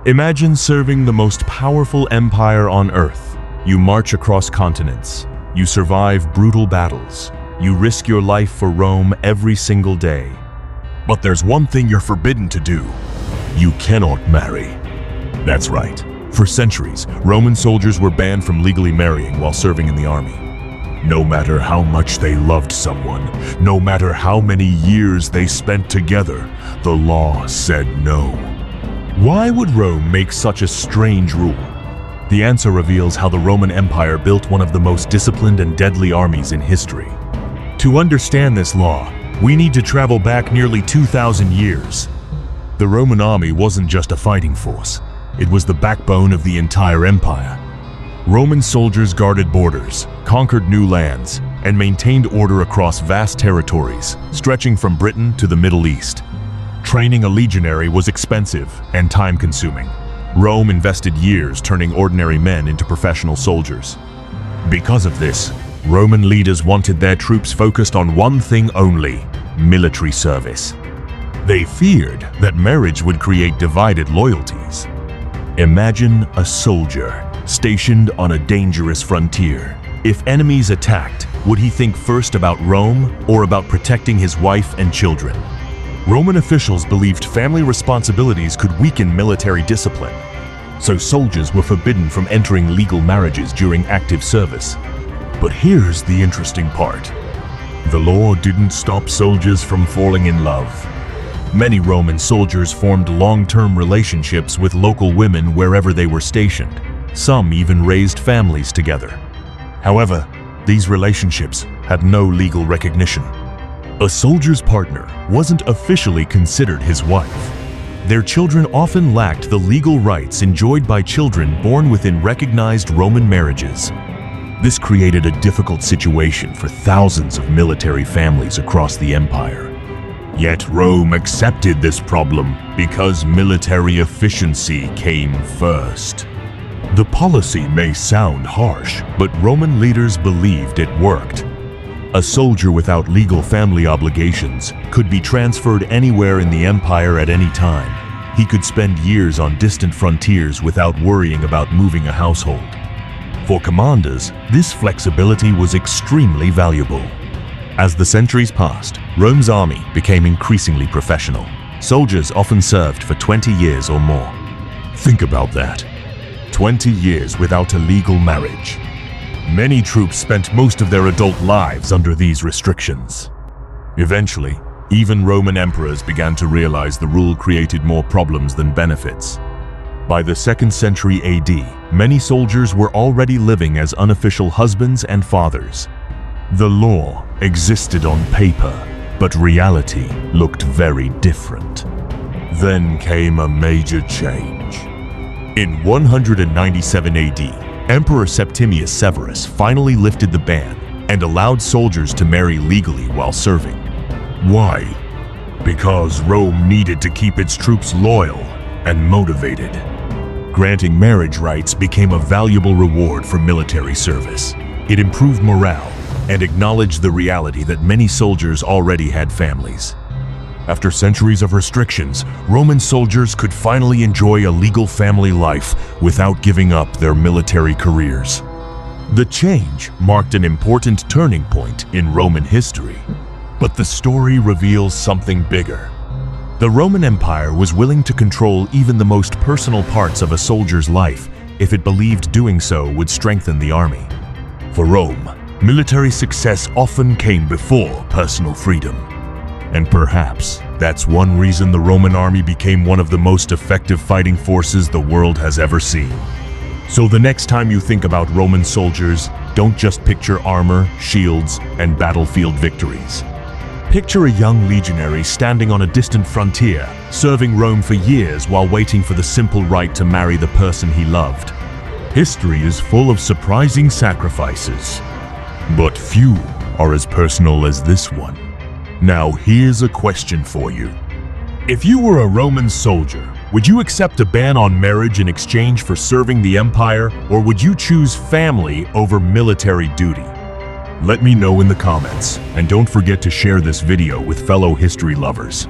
Imagine serving the most powerful empire on Earth. You march across continents. You survive brutal battles. You risk your life for Rome every single day. But there's one thing you're forbidden to do. You cannot marry. That's right. For centuries, Roman soldiers were banned from legally marrying while serving in the army. No matter how much they loved someone, no matter how many years they spent together, the law said no. Why would Rome make such a strange rule? The answer reveals how the Roman Empire built one of the most disciplined and deadly armies in history. To understand this law, we need to travel back nearly 2,000 years. The Roman army wasn't just a fighting force. It was the backbone of the entire empire. Roman soldiers guarded borders, conquered new lands, and maintained order across vast territories, stretching from Britain to the Middle East. Training a legionary was expensive and time-consuming. Rome invested years turning ordinary men into professional soldiers. Because of this, Roman leaders wanted their troops focused on one thing only: military service. They feared that marriage would create divided loyalties. Imagine a soldier stationed on a dangerous frontier. If enemies attacked, would he think first about Rome or about protecting his wife and children? Roman officials believed family responsibilities could weaken military discipline, so soldiers were forbidden from entering legal marriages during active service. But here's the interesting part. The law didn't stop soldiers from falling in love. Many Roman soldiers formed long-term relationships with local women wherever they were stationed. Some even raised families together. However, these relationships had no legal recognition. A soldier's partner wasn't officially considered his wife. Their children often lacked the legal rights enjoyed by children born within recognized Roman marriages. This created a difficult situation for thousands of military families across the empire. Yet Rome accepted this problem because military efficiency came first. The policy may sound harsh, but Roman leaders believed it worked. A soldier without legal family obligations could be transferred anywhere in the empire at any time. He could spend years on distant frontiers without worrying about moving a household. For commanders, this flexibility was extremely valuable. As the centuries passed, Rome's army became increasingly professional. Soldiers often served for 20 years or more. Think about that. 20 years without a legal marriage. Many troops spent most of their adult lives under these restrictions. Eventually, even Roman emperors began to realize the rule created more problems than benefits. By the 2nd century AD, many soldiers were already living as unofficial husbands and fathers. The law existed on paper, but reality looked very different. Then came a major change. In 197 AD, Emperor Septimius Severus finally lifted the ban and allowed soldiers to marry legally while serving. Why? Because Rome needed to keep its troops loyal and motivated. Granting marriage rights became a valuable reward for military service. It improved morale and acknowledged the reality that many soldiers already had families. After centuries of restrictions, Roman soldiers could finally enjoy a legal family life without giving up their military careers. The change marked an important turning point in Roman history. But the story reveals something bigger. The Roman Empire was willing to control even the most personal parts of a soldier's life if it believed doing so would strengthen the army. For Rome, military success often came before personal freedom. And perhaps that's one reason the Roman army became one of the most effective fighting forces the world has ever seen. So the next time you think about Roman soldiers, don't just picture armor, shields, and battlefield victories. Picture a young legionary standing on a distant frontier, serving Rome for years while waiting for the simple right to marry the person he loved. History is full of surprising sacrifices, but few are as personal as this one. Now here's a question for you. If you were a Roman soldier, would you accept a ban on marriage in exchange for serving the empire, or would you choose family over military duty? Let me know in the comments, and don't forget to share this video with fellow history lovers.